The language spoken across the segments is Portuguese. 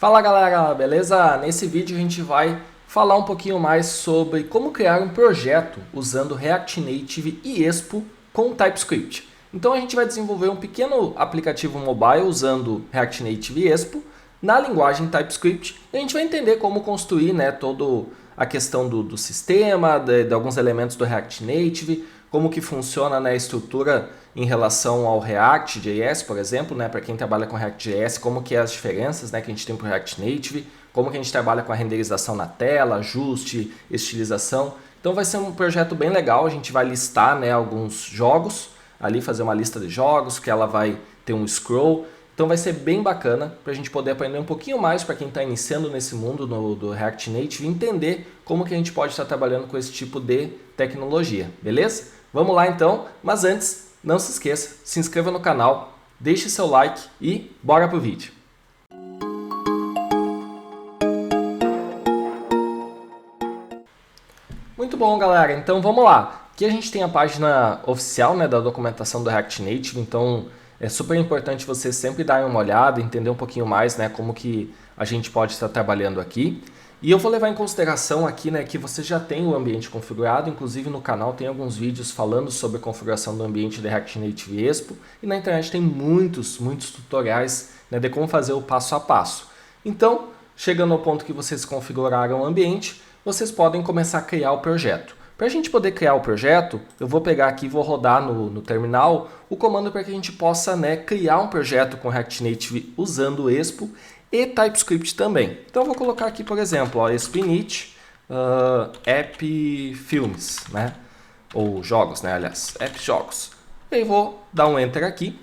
Fala galera, beleza? Nesse vídeo a gente vai falar um pouquinho mais sobre como criar um projeto usando React Native e Expo com TypeScript. Então a gente vai desenvolver um pequeno aplicativo mobile usando React Native e Expo na linguagem TypeScript e a gente vai entender como construir, toda a questão do sistema, de alguns elementos do React Native, como que funciona, a estrutura em relação ao React.js, por exemplo, para quem trabalha com React.js, como que é as diferenças que a gente tem para o React Native, como que a gente trabalha com a renderização na tela, ajuste, estilização. Então vai ser um projeto bem legal, a gente vai listar alguns jogos, ali fazer uma lista de jogos, que ela vai ter um scroll. Então vai ser bem bacana para a gente poder aprender um pouquinho mais para quem está iniciando nesse mundo do React Native e entender como que a gente pode estar trabalhando com esse tipo de tecnologia, beleza? Vamos lá então, mas antes, não se esqueça, se inscreva no canal, deixe seu like e bora pro vídeo. Muito bom, galera, então vamos lá. Aqui a gente tem a página oficial da documentação do React Native, então é super importante você sempre dar uma olhada, entender um pouquinho mais como que a gente pode estar trabalhando aqui. E eu vou levar em consideração aqui que você já tem o ambiente configurado, inclusive no canal tem alguns vídeos falando sobre a configuração do ambiente de React Native e Expo, e na internet tem muitos tutoriais de como fazer o passo a passo. Então, chegando ao ponto que vocês configuraram o ambiente, vocês podem começar a criar o projeto. Para a gente poder criar o projeto, eu vou pegar aqui e vou rodar no terminal o comando para que a gente possa criar um projeto com React Native usando o Expo e TypeScript também. Então eu vou colocar aqui, por exemplo, Expo Init App Filmes, ou jogos, aliás, App Jogos. E aí vou dar um Enter aqui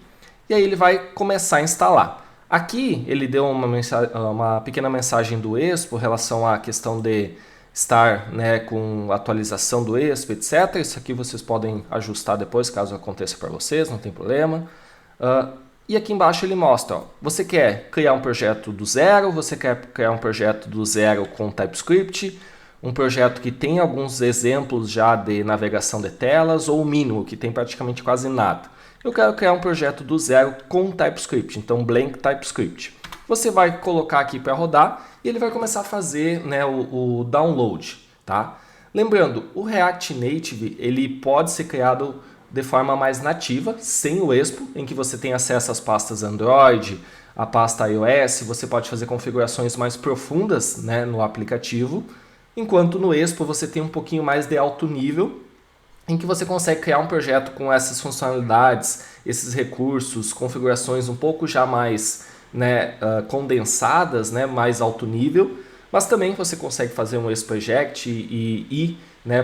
e aí ele vai começar a instalar. Aqui ele deu uma pequena mensagem do Expo em relação à questão de estar com atualização do Expo, etc. Isso aqui vocês podem ajustar depois, caso aconteça para vocês, não tem problema. E aqui embaixo ele mostra, você quer criar um projeto do zero, você quer criar um projeto do zero com TypeScript, um projeto que tem alguns exemplos já de navegação de telas, ou o mínimo, que tem praticamente quase nada. Eu quero criar um projeto do zero com TypeScript, então blank TypeScript. Você vai colocar aqui para rodar e ele vai começar a fazer o download. Tá? Lembrando, o React Native ele pode ser criado de forma mais nativa, sem o Expo, em que você tem acesso às pastas Android, a pasta iOS, você pode fazer configurações mais profundas no aplicativo, enquanto no Expo você tem um pouquinho mais de alto nível, em que você consegue criar um projeto com essas funcionalidades, esses recursos, configurações um pouco já mais condensadas, mais alto nível, mas também você consegue fazer um Expo Project e ir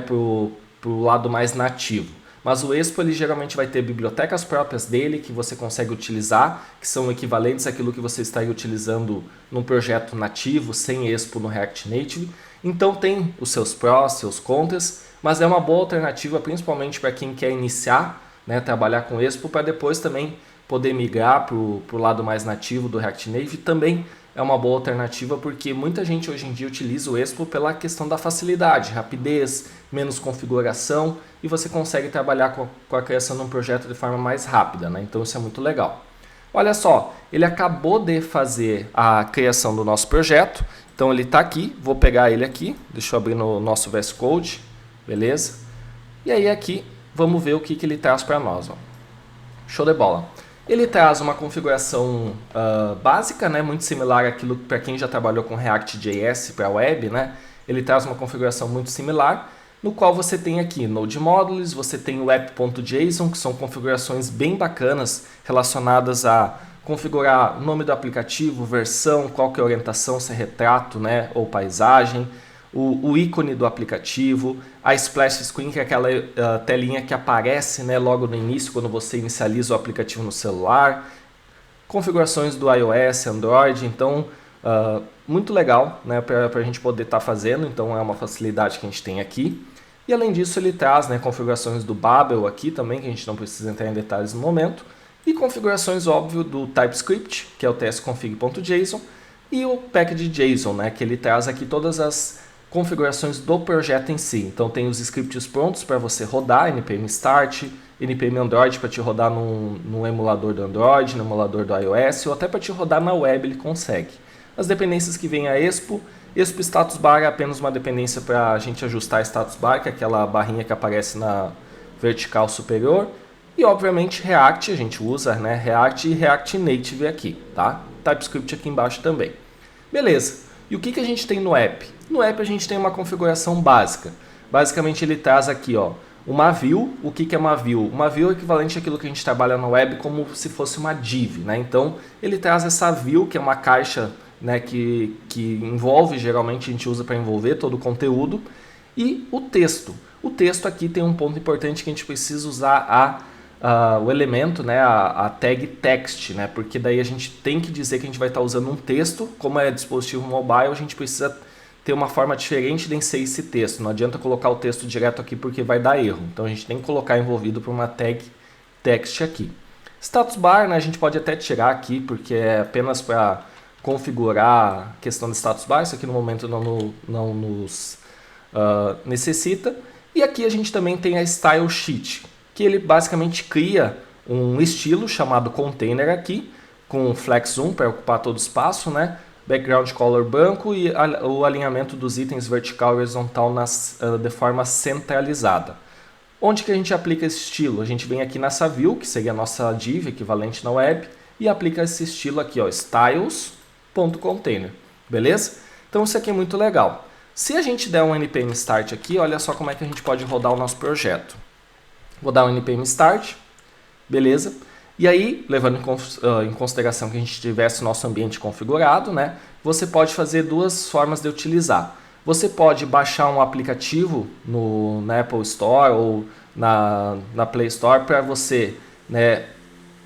para o lado mais nativo. Mas o Expo ele geralmente vai ter bibliotecas próprias dele que você consegue utilizar, que são equivalentes àquilo que você estaria utilizando num projeto nativo, sem Expo no React Native. Então tem os seus prós, seus contras, mas é uma boa alternativa principalmente para quem quer iniciar, trabalhar com Expo, para depois também poder migrar para o lado mais nativo do React Native. Também é uma boa alternativa porque muita gente hoje em dia utiliza o Expo pela questão da facilidade, rapidez, menos configuração e você consegue trabalhar com a criação de um projeto de forma mais rápida, Então isso é muito legal. Olha só, ele acabou de fazer a criação do nosso projeto, então ele está aqui, vou pegar ele aqui, deixa eu abrir no nosso VS Code, beleza? E aí aqui, vamos ver o que ele traz para nós. Ó. Show de bola! Ele traz uma configuração básica, muito similar àquilo para quem já trabalhou com React.js para web, Ele traz uma configuração muito similar, no qual você tem aqui Node Modules, você tem o app.json, que são configurações bem bacanas relacionadas a configurar o nome do aplicativo, versão, qual que é a orientação, se é retrato ou paisagem, o ícone do aplicativo, a splash screen, que é aquela telinha que aparece logo no início, quando você inicializa o aplicativo no celular, configurações do iOS, Android, então muito legal para a gente poder estar fazendo, então é uma facilidade que a gente tem aqui. E além disso ele traz configurações do Babel aqui também, que a gente não precisa entrar em detalhes no momento, e configurações, óbvio, do TypeScript, que é o tsconfig.json, e o package.json, que ele traz aqui todas as configurações do projeto em si. Então tem os scripts prontos para você rodar, npm start, npm Android para te rodar num emulador do Android, no emulador do iOS, ou até para te rodar na web ele consegue. As dependências que vem a Expo Status Bar é apenas uma dependência para a gente ajustar a Status Bar, que é aquela barrinha que aparece na vertical superior. E obviamente React a gente usa, né? React e React Native aqui, tá? TypeScript aqui embaixo também. Beleza. E o que a gente tem no app? No app a gente tem uma configuração básica. Basicamente ele traz aqui, ó, uma view. O que é uma view? Uma view é equivalente àquilo que a gente trabalha no web como se fosse uma div, né? Então ele traz essa view, que é uma caixa, né, que envolve, geralmente a gente usa para envolver todo o conteúdo, e o texto. O texto aqui tem um ponto importante que a gente precisa usar o elemento, né, a tag text, né, porque daí a gente tem que dizer que a gente vai estar usando um texto. Como é dispositivo mobile, a gente precisa ter uma forma diferente de inserir esse texto. Não adianta colocar o texto direto aqui porque vai dar erro. Então a gente tem que colocar envolvido por uma tag text aqui. Status bar, né, a gente pode até tirar aqui porque é apenas para configurar a questão de status bar. Isso aqui no momento não nos necessita. E aqui a gente também tem a style sheet, que ele basicamente cria um estilo chamado container aqui, com flex zoom para ocupar todo o espaço, né? Background color branco e o alinhamento dos itens vertical e horizontal de forma centralizada. Onde que a gente aplica esse estilo? A gente vem aqui nessa view, que seria a nossa div equivalente na web, e aplica esse estilo aqui, ó, styles.container, beleza? Então isso aqui é muito legal. Se a gente der um npm start aqui, olha só como é que a gente pode rodar o nosso projeto. Vou dar um npm start, beleza? E aí, levando em consideração que a gente tivesse o nosso ambiente configurado, né? Você pode fazer duas formas de utilizar. Você pode baixar um aplicativo na Apple Store ou na Play Store para você, né,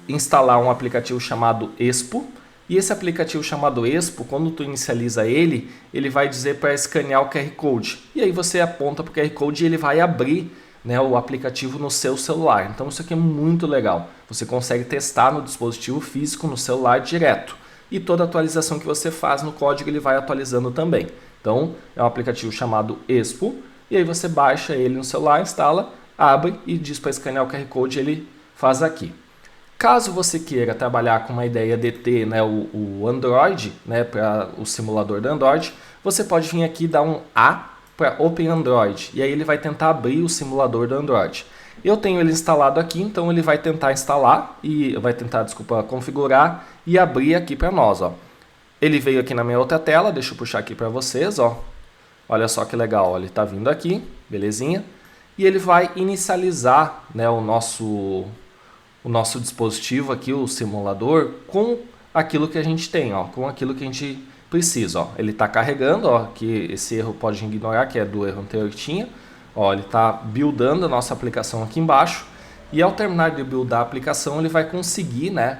instalar um aplicativo chamado Expo. E esse aplicativo chamado Expo, quando tu inicializa ele, ele vai dizer para escanear o QR Code. E aí você aponta para o QR Code e ele vai abrir, né, o aplicativo no seu celular. Então isso aqui é muito legal. Você consegue testar no dispositivo físico, no celular direto. E toda atualização que você faz no código ele vai atualizando também. Então é um aplicativo chamado Expo. E aí você baixa ele no celular, instala, abre e diz para escanear o QR Code, ele faz aqui. Caso você queira trabalhar com uma ideia de ter, né, o Android, né, para o simulador do Android, você pode vir aqui e dar um A para Open Android, e aí ele vai tentar abrir o simulador do Android. Eu tenho ele instalado aqui, então ele vai tentar instalar, e vai tentar, configurar e abrir aqui para nós. Ó. Ele veio aqui na minha outra tela, deixa eu puxar aqui para vocês. Ó. Olha só que legal, ó, ele está vindo aqui, belezinha. E ele vai inicializar, né, o nosso dispositivo aqui, o simulador, com aquilo que a gente tem, ó, com aquilo que a gente precisa. Ó. Ele está carregando, ó, que esse erro pode ignorar, que é do erro anterior que tinha. Ó, ele está buildando a nossa aplicação aqui embaixo, e ao terminar de buildar a aplicação, ele vai conseguir, né,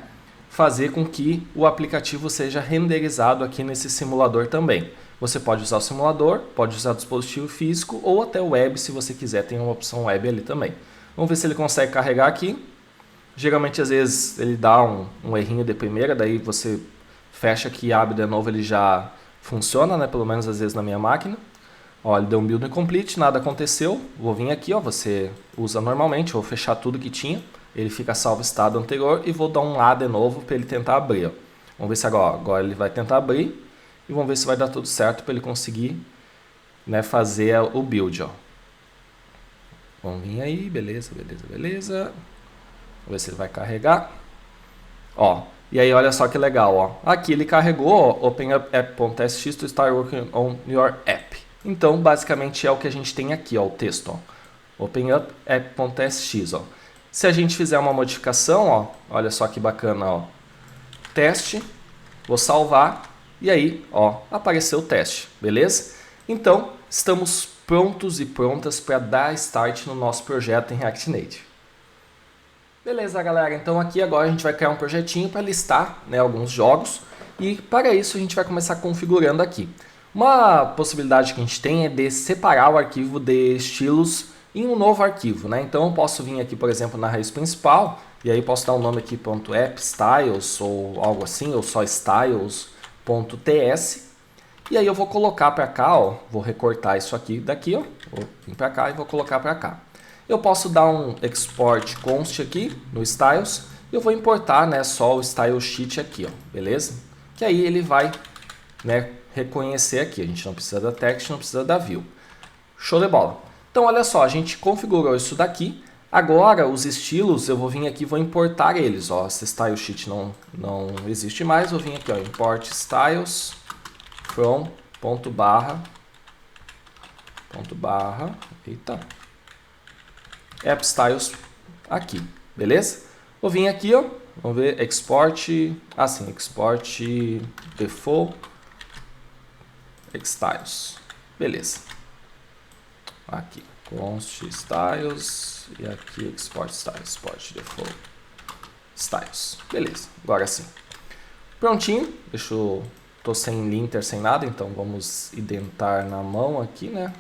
fazer com que o aplicativo seja renderizado aqui nesse simulador também. Você pode usar o simulador, pode usar o dispositivo físico ou até o web, se você quiser, tem uma opção web ali também. Vamos ver se ele consegue carregar aqui. Geralmente, às vezes, ele dá um errinho de primeira, daí você fecha aqui e abre de novo, ele já funciona, né? Pelo menos às vezes na minha máquina. Ó, ele deu um build incomplete, nada aconteceu. Vou vir aqui, ó, você usa normalmente, vou fechar tudo que tinha. Ele fica salvo o estado anterior e vou dar um A de novo para ele tentar abrir. Ó. Vamos ver se agora ele vai tentar abrir e vamos ver se vai dar tudo certo para ele conseguir, né, fazer o build. Ó. Vamos vir aí, beleza. Vamos ver se ele vai carregar. Ó, e aí olha só que legal. Ó. Aqui ele carregou, ó, openup.app.txt to start working on your app. Então, basicamente é o que a gente tem aqui, ó, o texto. Ó. Openup.app.txt. Ó. Se a gente fizer uma modificação, ó, olha só que bacana, ó, teste, vou salvar e aí, ó, apareceu o teste, beleza? Então, estamos prontos e prontas para dar start no nosso projeto em React Native. Beleza, galera, então aqui agora a gente vai criar um projetinho para listar, né, alguns jogos e para isso a gente vai começar configurando aqui. Uma possibilidade que a gente tem é de separar o arquivo de estilos em um novo arquivo, né? Então eu posso vir aqui, por exemplo, na raiz principal, e aí posso dar um nome aqui .appstyles ou algo assim, ou só styles.ts, e aí eu vou colocar para cá, ó, vou recortar isso aqui daqui, ó, vou vir para cá e vou colocar para cá. Eu posso dar um export const aqui no styles, e eu vou importar, né, só o style sheet aqui, ó, beleza? Que aí ele vai né, reconhecer aqui. A gente não precisa da text, não precisa da view. Show de bola. Então, olha só, a gente configurou isso daqui. Agora, os estilos, eu vou vir aqui e vou importar eles. Ó, esse style sheet não existe mais. Vou vir aqui, ó, import styles from ponto barra eita, app styles aqui, beleza? Vou vir aqui, ó, vamos ver, export, export default styles, beleza. Aqui, const styles e aqui export styles, export default styles, beleza. Agora sim, prontinho. Tô sem linter, sem nada, então vamos identar na mão aqui, né?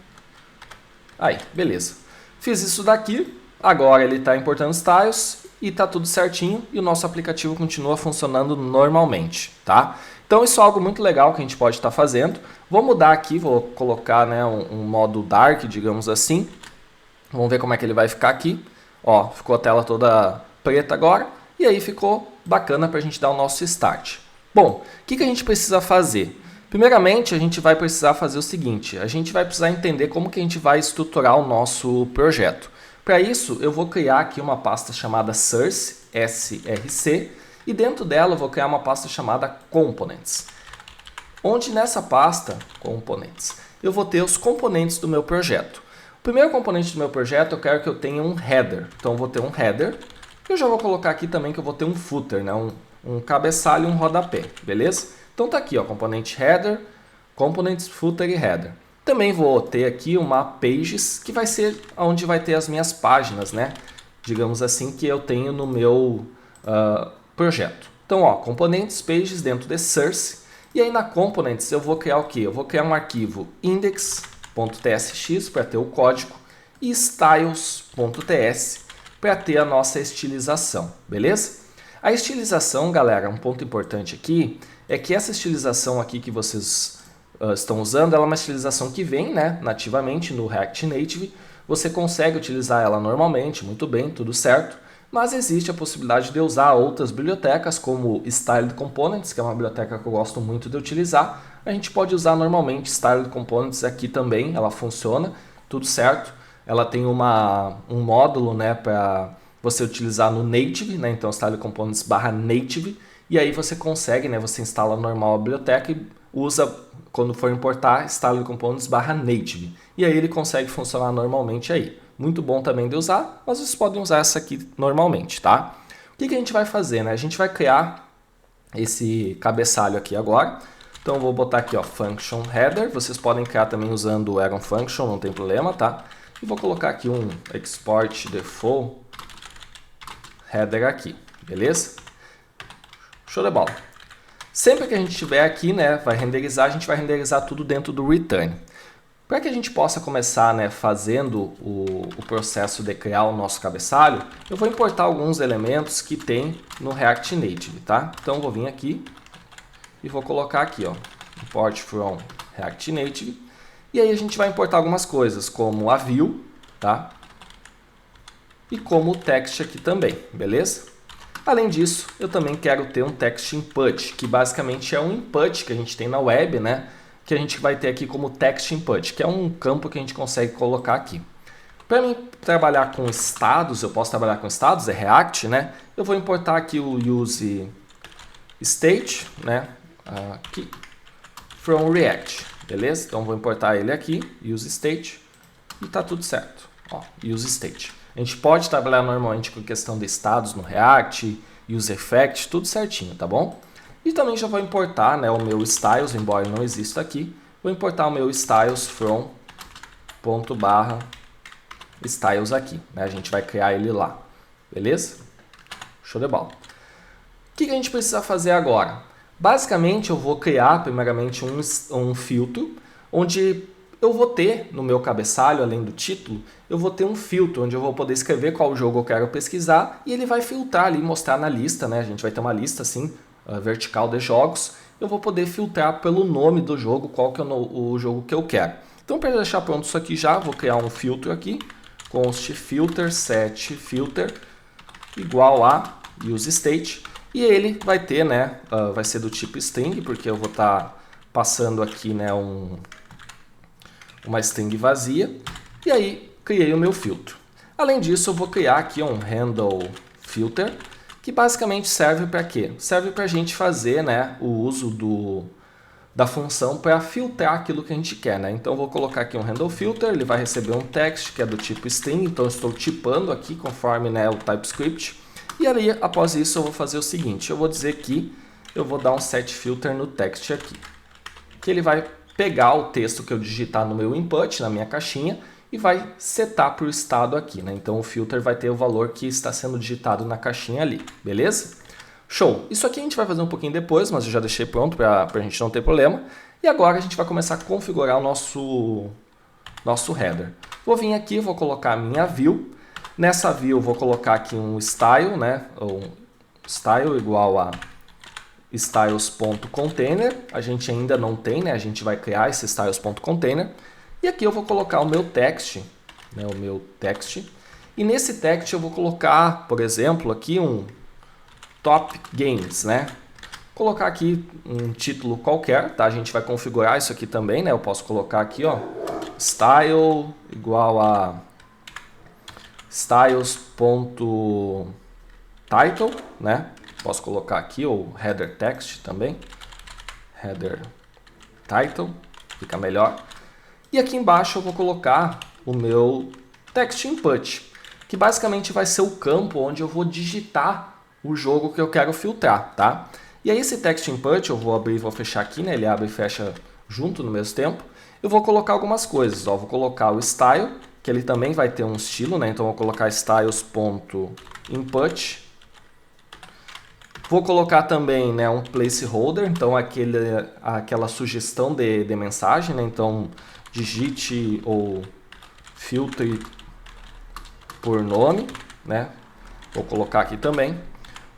Aí, beleza. Fiz isso daqui, agora ele está importando styles e está tudo certinho e o nosso aplicativo continua funcionando normalmente, tá? Então isso é algo muito legal que a gente pode estar fazendo. Vou mudar aqui, vou colocar, né, um modo dark, digamos assim. Vamos ver como é que ele vai ficar aqui. Ó, ficou a tela toda preta agora e aí ficou bacana para a gente dar o nosso start. Bom, o que a gente precisa fazer? Primeiramente, a gente vai precisar fazer o seguinte, a gente vai precisar entender como que a gente vai estruturar o nosso projeto. Para isso, eu vou criar aqui uma pasta chamada Source, SRC, e dentro dela eu vou criar uma pasta chamada Components. Onde nessa pasta, Components, eu vou ter os componentes do meu projeto. O primeiro componente do meu projeto eu quero que eu tenha um header. Então eu vou ter um header, eu já vou colocar aqui também que eu vou ter um footer, né? um cabeçalho e um rodapé, beleza? Então tá aqui, ó, componente header, components, footer e header. Também vou ter aqui uma pages, que vai ser onde vai ter as minhas páginas, né? Digamos assim, que eu tenho no meu projeto. Então, ó, componentes, pages dentro de source. E aí na components eu vou criar o quê? Eu vou criar um arquivo index.tsx para ter o código e styles.ts para ter a nossa estilização, beleza? A estilização, galera, um ponto importante aqui é que essa estilização aqui que vocês estão usando, ela é uma estilização que vem, né, nativamente no React Native. Você consegue utilizar ela normalmente, muito bem, tudo certo, mas existe a possibilidade de usar outras bibliotecas, como Styled Components, que é uma biblioteca que eu gosto muito de utilizar. A gente pode usar normalmente Styled Components aqui também, ela funciona, tudo certo. Ela tem um módulo, né, para você utilizar no native, né? Então Styled Components /native, e aí você consegue, né, você instala normal a biblioteca e usa, quando for importar, Styled Components /native, e aí ele consegue funcionar normalmente aí. Muito bom também de usar, mas vocês podem usar essa aqui normalmente, tá? O que a gente vai fazer, né? A gente vai criar esse cabeçalho aqui agora. Então eu vou botar aqui, ó, function header. Vocês podem criar também usando o Aeron Function, não tem problema, tá? E vou colocar aqui um export default header aqui, beleza? Show de bola. Sempre que a gente tiver aqui, né, vai renderizar, a gente vai renderizar tudo dentro do return. Para que a gente possa começar, né, fazendo o processo de criar o nosso cabeçalho, eu vou importar alguns elementos que tem no React Native, tá? Então vou vir aqui e vou colocar aqui, ó, import from React Native. E aí a gente vai importar algumas coisas, como a view, tá? E como o text aqui também, beleza? Além disso, eu também quero ter um text input, que basicamente é um input que a gente tem na web, né? Que a gente vai ter aqui como text input, que é um campo que a gente consegue colocar aqui. Para mim trabalhar com estados, eu posso trabalhar com estados, é React, né? Eu vou importar aqui o use state, né? Aqui, from React, beleza? Então vou importar ele aqui, use state, e tá tudo certo. Ó, use state. A gente pode trabalhar normalmente com questão de estados no React, use effect, tudo certinho, tá bom? E também já vou importar, né, o meu styles, embora ele não exista aqui. Vou importar o meu styles from ponto barra styles aqui, né? A gente vai criar ele lá, beleza? Show de bola. O que a gente precisa fazer agora? Basicamente eu vou criar primeiramente um filtro, onde eu vou ter no meu cabeçalho, além do título, eu vou ter um filtro onde eu vou poder escrever qual jogo eu quero pesquisar e ele vai filtrar ali, mostrar na lista, né? A gente vai ter uma lista assim, vertical de jogos. Eu vou poder filtrar pelo nome do jogo, qual que é o jogo que eu quero. Então, para deixar pronto isso aqui já, vou criar um filtro aqui, const filter set filter igual a use state, e ele vai ter, né, vai ser do tipo string, porque eu vou estar passando aqui, né, uma string vazia, e aí criei o meu filtro. Além disso, eu vou criar aqui um handle filter, que basicamente serve para quê? Serve para a gente fazer, né, o uso da função para filtrar aquilo que a gente quer, né? Então eu vou colocar aqui um handle filter, ele vai receber um text que é do tipo string, então eu estou tipando aqui conforme, né, o TypeScript. E aí, após isso, eu vou fazer o seguinte, eu vou dizer que eu vou dar um set filter no text aqui, que ele vai pegar o texto que eu digitar no meu input, na minha caixinha, e vai setar para o estado aqui, né? Então o filter vai ter o valor que está sendo digitado na caixinha ali, beleza? Show! Isso aqui a gente vai fazer um pouquinho depois, mas eu já deixei pronto para a gente não ter problema. E agora a gente vai começar a configurar o nosso header. Vou vir aqui, vou colocar a minha view. Nessa view eu vou colocar aqui um style, né? Ou style igual a styles.container. A gente ainda não tem, né? A gente vai criar esse styles.container. E aqui eu vou colocar o meu text, né? O meu text. E nesse text eu vou colocar, por exemplo, aqui um Top Games, né? Colocar aqui um título qualquer, tá? A gente vai configurar isso aqui também, né? Eu posso colocar aqui, ó, style igual a styles.title, né? Posso colocar aqui o header text também, header title, fica melhor. E aqui embaixo eu vou colocar o meu text input, que basicamente vai ser o campo onde eu vou digitar o jogo que eu quero filtrar, tá? E aí esse text input, eu vou abrir e vou fechar aqui, né? Ele abre e fecha junto no mesmo tempo. Eu vou colocar algumas coisas, ó. Vou colocar o style, que ele também vai ter um estilo, né? Então eu vou colocar styles.input. Vou colocar também, né, um placeholder, então aquela sugestão de mensagem, né? Então digite ou filtre por nome, né? Vou colocar aqui também.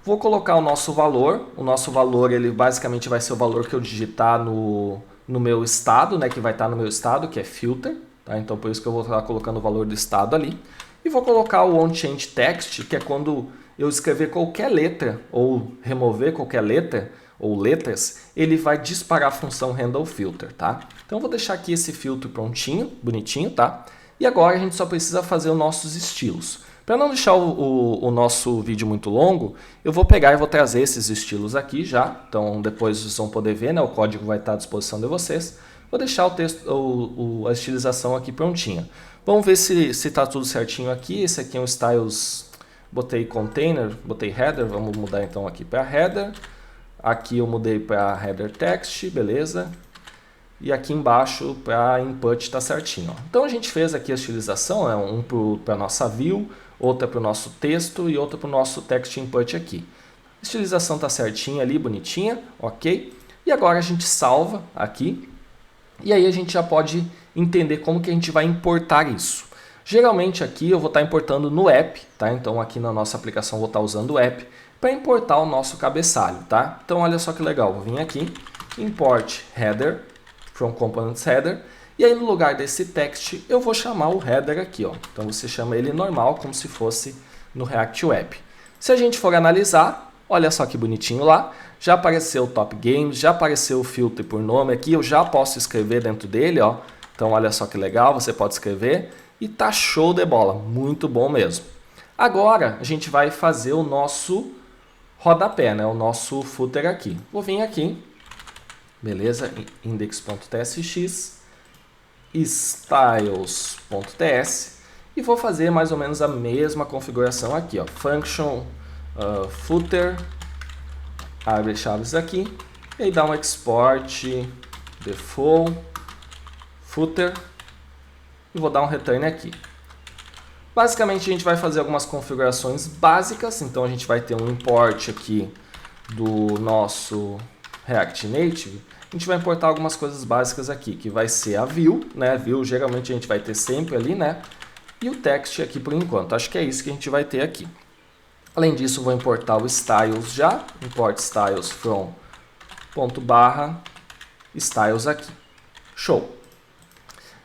Vou colocar o nosso valor. O nosso valor, ele basicamente vai ser o valor que eu digitar no meu estado, né? Que vai estar no meu estado, que é filter. Tá? Então, por isso que eu vou estar colocando o valor do estado ali. E vou colocar o onChangeText, que é quando eu escrever qualquer letra ou remover qualquer letra ou letras, ele vai disparar a função handleFilter, tá? Então, eu vou deixar aqui esse filtro prontinho, bonitinho, tá? E agora a gente só precisa fazer os nossos estilos. Para não deixar o nosso vídeo muito longo, eu vou pegar e vou trazer esses estilos aqui já. Então depois vocês vão poder ver, né? O código vai estar à disposição de vocês. Vou deixar o texto, a estilização aqui prontinha. Vamos ver se está tudo certinho aqui. Esse aqui é um styles, botei container, botei header. Vamos mudar então aqui para header. Aqui eu mudei para header text, beleza. E aqui embaixo para input está certinho. Ó. Então a gente fez aqui a estilização, né? Um para a nossa view, outra para o nosso texto e outra para o nosso text input aqui. A estilização está certinha ali, bonitinha, ok? E agora a gente salva aqui e aí a gente já pode entender como que a gente vai importar isso. Geralmente aqui eu vou estar importando no app, tá? Então aqui na nossa aplicação eu vou estar usando o app para importar o nosso cabeçalho, tá? Então olha só que legal, vou vir aqui, import header from components header. E aí no lugar desse text eu vou chamar o header aqui, ó. Então você chama ele normal, como se fosse no React Web. Se a gente for analisar, olha só que bonitinho lá, já apareceu o Top Games, já apareceu o filtro por nome aqui, eu já posso escrever dentro dele, ó. Então olha só que legal, você pode escrever e tá show de bola, muito bom mesmo. Agora a gente vai fazer o nosso rodapé, né? O nosso footer aqui. Vou vir aqui, beleza, index.tsx, styles.ts e vou fazer mais ou menos a mesma configuração aqui, ó. Function footer, abre chaves aqui e aí dá um export default footer e vou dar um return aqui. Basicamente a gente vai fazer algumas configurações básicas, então a gente vai ter um import aqui do nosso React Native. A gente vai importar algumas coisas básicas aqui, que vai ser a view, né? A view geralmente a gente vai ter sempre ali, né? E o text aqui por enquanto. Acho que é isso que a gente vai ter aqui. Além disso, vou importar o styles já. Import styles from _styles aqui. Show!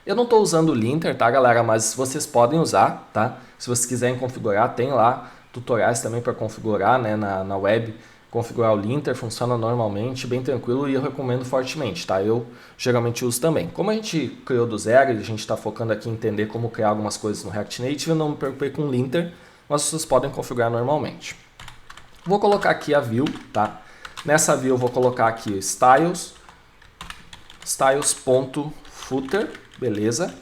Eu não estou usando o linter, tá, galera? Mas vocês podem usar, tá? Se vocês quiserem configurar, tem lá tutoriais também para configurar, né, na web. configurar o linter, funciona normalmente, bem tranquilo e eu recomendo fortemente, tá? Eu geralmente uso também. Como a gente criou do zero e a gente está focando aqui em entender como criar algumas coisas no React Native, eu não me preocupei com o linter, mas vocês podem configurar normalmente. Vou colocar aqui a view, tá? Nessa view eu vou colocar aqui styles.footer, beleza?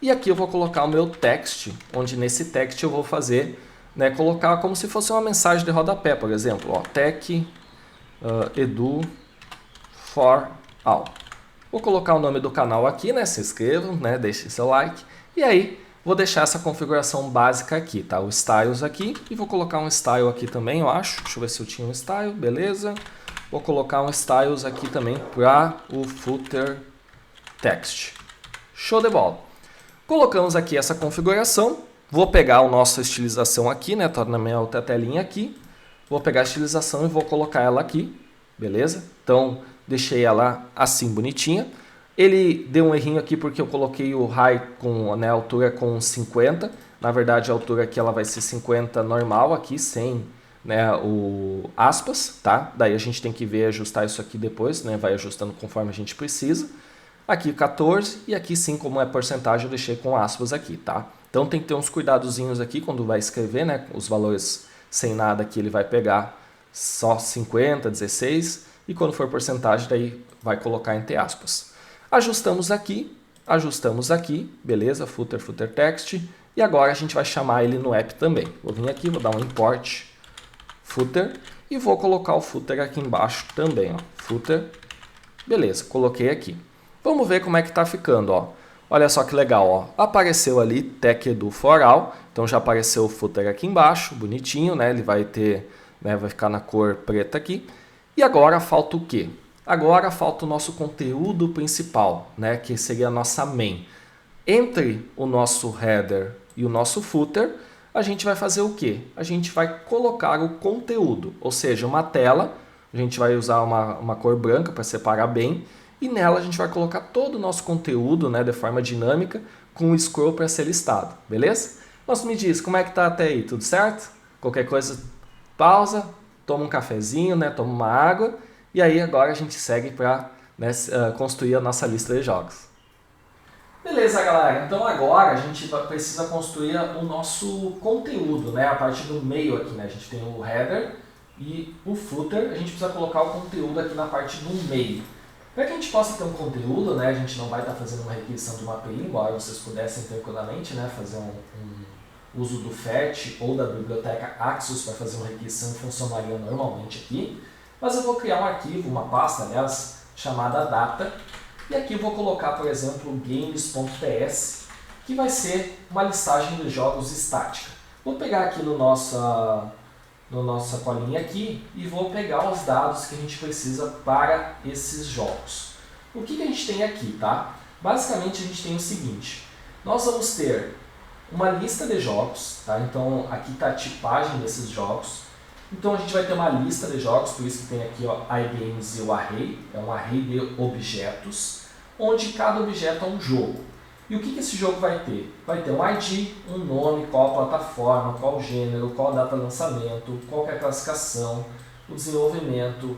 E aqui eu vou colocar o meu text, onde nesse text eu vou fazer, né, colocar como se fosse uma mensagem de rodapé, por exemplo, ó, tech edu for all. Vou colocar o nome do canal aqui, né, se inscrevam, né, deixem seu like, e aí vou deixar essa configuração básica aqui, tá, o styles aqui, e vou colocar um style aqui também, eu acho, deixa eu ver se eu tinha um style, beleza? Vou colocar um styles aqui também para o footer text. Show de bola! Colocamos aqui essa configuração, vou pegar a nossa estilização aqui, né? Tô na minha outra telinha aqui. Vou pegar a estilização e vou colocar ela aqui, beleza? Então, deixei ela assim bonitinha. Ele deu um errinho aqui porque eu coloquei o height com, né, a altura com 50. Na verdade, a altura aqui ela vai ser 50 normal aqui, sem, né, o aspas, tá? Daí a gente tem que ver ajustar isso aqui depois, né? Vai ajustando conforme a gente precisa. Aqui 14 e aqui sim, como é porcentagem, eu deixei com aspas aqui, tá? Então tem que ter uns cuidadozinhos aqui quando vai escrever, né? Os valores sem nada aqui ele vai pegar só 50, 16 e quando for porcentagem daí vai colocar entre aspas. Ajustamos aqui, beleza? Footer text e agora a gente vai chamar ele no app também. Vou vir aqui, vou dar um import footer e vou colocar o footer aqui embaixo também, ó. Footer, beleza, coloquei aqui. Vamos ver como é que está ficando, ó. Olha só que legal, ó. Apareceu ali tech edu for all, então já apareceu o footer aqui embaixo, bonitinho, né? Ele vai ter, né, vai ficar na cor preta aqui. E agora falta o quê? Agora falta o nosso conteúdo principal, né, que seria a nossa main. Entre o nosso header e o nosso footer, a gente vai fazer o quê? A gente vai colocar o conteúdo, ou seja, uma tela. A gente vai usar uma cor branca para separar bem. E nela a gente vai colocar todo o nosso conteúdo, né, de forma dinâmica, com o scroll para ser listado, beleza? Mas me diz, como é que tá até aí? Tudo certo? Qualquer coisa, pausa, toma um cafezinho, né, toma uma água, e aí agora a gente segue para, né, construir a nossa lista de jogos. Beleza, galera. Então agora a gente precisa construir o nosso conteúdo, né, a parte do meio aqui, né? A gente tem o header e o footer, a gente precisa colocar o conteúdo aqui na parte do meio. Para que a gente possa ter um conteúdo, né, a gente não vai estar fazendo uma requisição de uma API, embora vocês pudessem tranquilamente, né, fazer um uso do fetch ou da biblioteca Axios para fazer uma requisição que funcionaria normalmente aqui. Mas eu vou criar um arquivo, uma pasta, aliás, chamada data, e aqui eu vou colocar, por exemplo, games.ts, que vai ser uma listagem de jogos estática. Vou pegar aqui no nossa colinha aqui e vou pegar os dados que a gente precisa para esses jogos. O que a gente tem aqui, tá? Basicamente a gente tem o seguinte, nós vamos ter uma lista de jogos, tá? Então aqui está a tipagem desses jogos. Então a gente vai ter uma lista de jogos, por isso que tem aqui ó, iGames e o array, é um array de objetos, onde cada objeto é um jogo. E o que esse jogo vai ter? Vai ter um ID, um nome, qual a plataforma, qual o gênero, qual a data de lançamento, qual é a classificação, o desenvolvimento,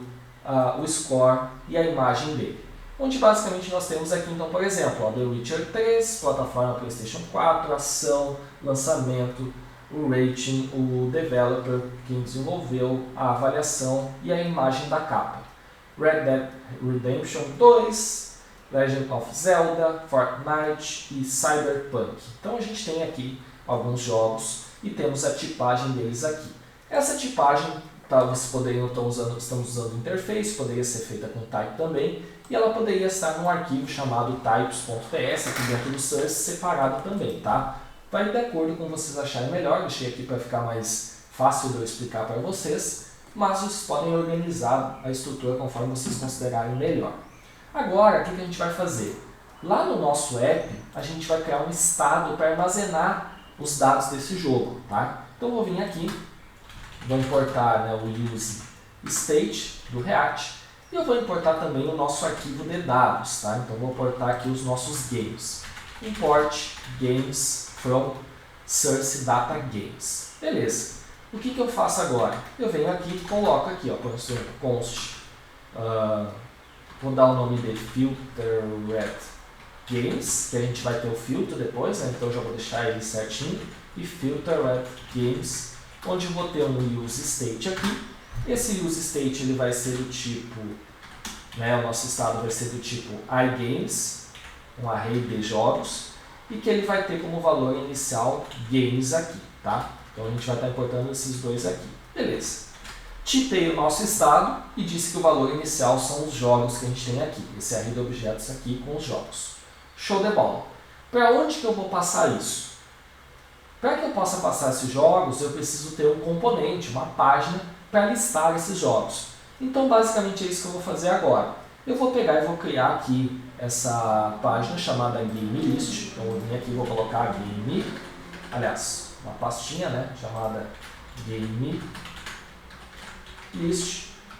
o score e a imagem dele. Onde basicamente nós temos aqui, então, por exemplo, ó, The Witcher 3, plataforma PlayStation 4, ação, lançamento, o rating, o developer, quem desenvolveu, a avaliação e a imagem da capa. Red Dead Redemption 2, Legend of Zelda, Fortnite e Cyberpunk. Então a gente tem aqui alguns jogos e temos a tipagem deles aqui. Essa tipagem, tá, vocês poderiam estamos usando interface, poderia ser feita com type também, e ela poderia estar num arquivo chamado types.ts, aqui dentro do source, separado também, tá? Vai de acordo com vocês acharem melhor, deixei aqui para ficar mais fácil de eu explicar para vocês, mas vocês podem organizar a estrutura conforme vocês considerarem melhor. Agora, o que a gente vai fazer? Lá no nosso app, a gente vai criar um estado para armazenar os dados desse jogo, tá? Então, eu vou vir aqui, vou importar, né, o use state do React e eu vou importar também o nosso arquivo de dados, tá? Então, eu vou importar aqui os nossos games. Import games from source data games. Beleza. O que eu faço agora? Eu venho aqui e coloco aqui, ó, const, vou dar o nome de filtered games, que a gente vai ter o filtro depois, né? Então eu já vou deixar ele certinho, e filtered games, onde eu vou ter um use state aqui. Esse use state ele vai ser do tipo, né, o nosso estado vai ser do tipo iGames, um array de jogos, e que ele vai ter como valor inicial games aqui, tá? Então a gente vai estar importando esses dois aqui. Beleza. Tipei o nosso estado e disse que o valor inicial são os jogos que a gente tem aqui, esse array de objetos aqui com os jogos. Show de bola. Para onde que eu vou passar isso? Para que eu possa passar esses jogos, eu preciso ter um componente, uma página, para listar esses jogos. Então, basicamente, é isso que eu vou fazer agora. Eu vou pegar e vou criar aqui essa página chamada GameList. Então, eu vou vir aqui e vou colocar Game, aliás, uma pastinha, né, chamada GameList.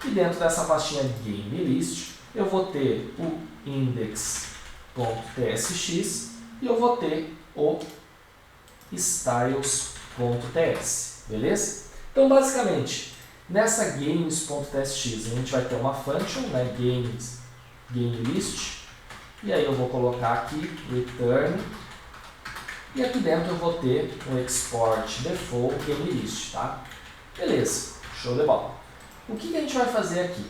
E dentro dessa pastinha GameList, eu vou ter o index.tsx e eu vou ter o styles.ts, beleza? Então, basicamente, nessa games.tsx a gente vai ter uma function, né, GameList, e aí eu vou colocar aqui return, e aqui dentro eu vou ter um export default GameList, tá? Beleza, show de bola. O que a gente vai fazer aqui?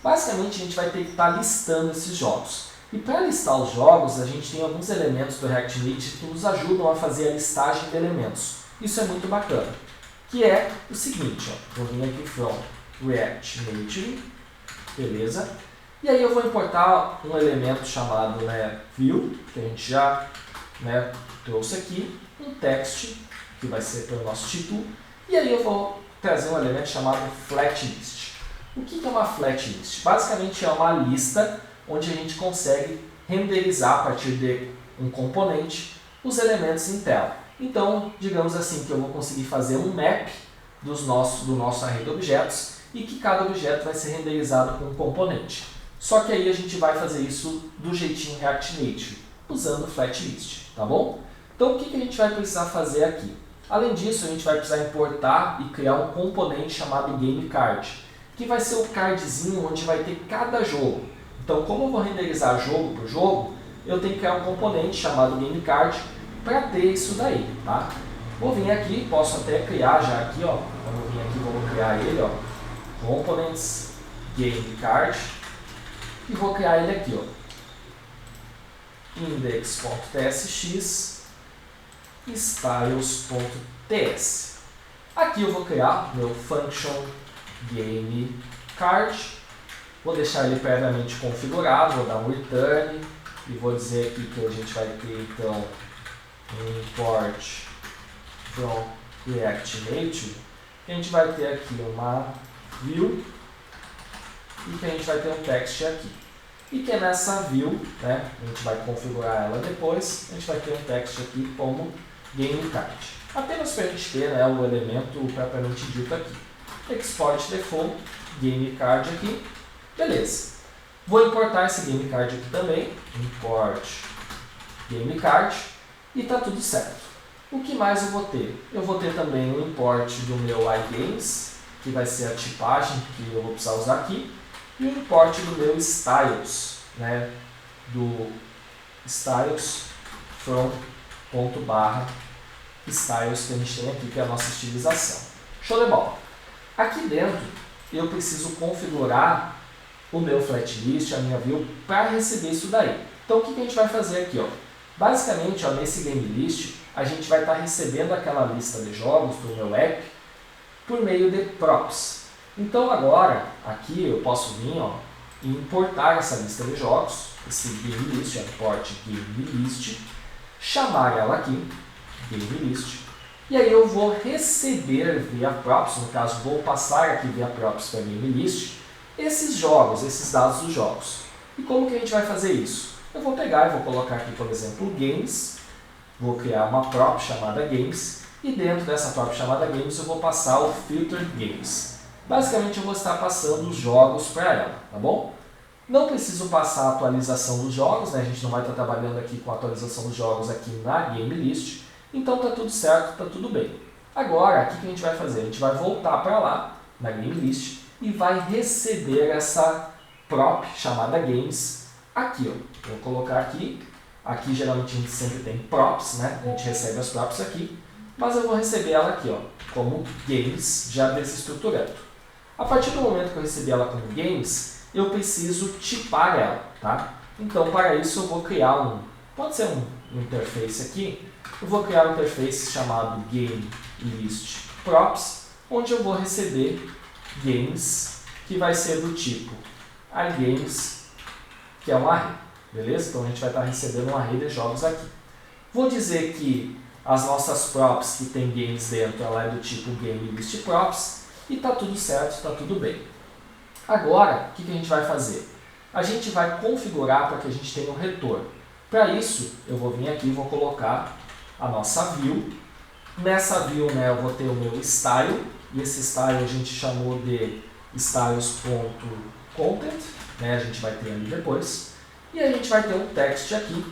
Basicamente, a gente vai ter que estar listando esses jogos. E para listar os jogos, a gente tem alguns elementos do React Native que nos ajudam a fazer a listagem de elementos. Isso é muito bacana. Que é o seguinte, ó, vou vir aqui from React Native, beleza? E aí eu vou importar um elemento chamado, né, view, que a gente já, né, trouxe aqui, um text, que vai ser para o nosso título, e aí eu vou trazer um elemento chamado flatlist. O que é uma flatlist? Basicamente é uma lista onde a gente consegue renderizar a partir de um componente os elementos em tela. Então, digamos assim, que eu vou conseguir fazer um map do nosso array de objetos e que cada objeto vai ser renderizado com um componente. Só que aí a gente vai fazer isso do jeitinho React Native, usando o flatlist, tá bom? Então, o que a gente vai precisar fazer aqui? Além disso, a gente vai precisar importar e criar um componente chamado GameCard, que vai ser o cardzinho onde vai ter cada jogo. Então, como eu vou renderizar jogo por jogo, eu tenho que criar um componente chamado GameCard para ter isso daí, tá? Vou vir aqui, posso até criar já aqui, ó. Então, vou vir aqui, vou criar ele, ó. Components, GameCard, e vou criar ele aqui, ó. Index.tsx, styles.ts. Aqui eu vou criar meu function GameCard. Vou deixar ele previamente configurado, vou dar um return e vou dizer aqui que a gente vai ter então um import from React Native. A gente vai ter aqui uma view e que a gente vai ter um text aqui. E que é nessa view, né, a gente vai configurar ela depois, a gente vai ter um text aqui como GameCard. Apenas para a gente ter, né, o elemento propriamente dito aqui. Export default, GameCard aqui. Beleza. Vou importar esse GameCard aqui também. Import GameCard. E está tudo certo. O que mais eu vou ter? Eu vou ter também o import do meu iGames, que vai ser a tipagem que eu vou precisar usar aqui. E o import do meu styles, né? Do styles from ponto barra styles que a gente tem aqui, que é a nossa estilização. Show de bola. Aqui dentro eu preciso configurar o meu flatlist, a minha view, para receber isso daí. Então o que a gente vai fazer aqui? Ó? Basicamente, ó, nesse GameList, a gente vai estar recebendo aquela lista de jogos do meu app por meio de props. Então agora, aqui eu posso vir, ó, e importar essa lista de jogos, esse GameList, import GameList, chamar ela aqui, GameList, e aí eu vou receber via props, no caso vou passar aqui via props para GameList, esses jogos, esses dados dos jogos. E como que a gente vai fazer isso? Eu vou pegar e vou colocar aqui, por exemplo, Games, vou criar uma prop chamada Games, e dentro dessa prop chamada Games eu vou passar o Filtered Games. Basicamente eu vou estar passando os jogos para ela, tá bom? Não preciso passar a atualização dos jogos, né? A gente não vai estar trabalhando aqui com a atualização dos jogos aqui na GameList, então tá tudo certo, tá tudo bem. Agora, o que a gente vai fazer? A gente vai voltar para lá, na Game List, e vai receber essa prop chamada Games aqui. Ó. Vou colocar aqui. Aqui geralmente a gente sempre tem props, né? A gente recebe as props aqui. Mas eu vou receber ela aqui, ó, como Games, já desestruturando. A partir do momento que eu receber ela como Games, eu preciso tipar ela, tá? Então, para isso eu vou criar pode ser um interface aqui. Eu vou criar um interface chamado GameListProps, onde eu vou receber Games, que vai ser do tipo iGames, que é um array, beleza? Então a gente vai estar recebendo um array de jogos aqui. Vou dizer que as nossas props que tem games dentro, ela é do tipo GameListProps, e está tudo certo, está tudo bem. Agora, o que a gente vai fazer? A gente vai configurar para que a gente tenha um retorno. Para isso, eu vou vir aqui e vou colocar a nossa view. Nessa view, né, eu vou ter o meu style, e esse style a gente chamou de styles.content, né, a gente vai ter ali depois. E a gente vai ter um text aqui,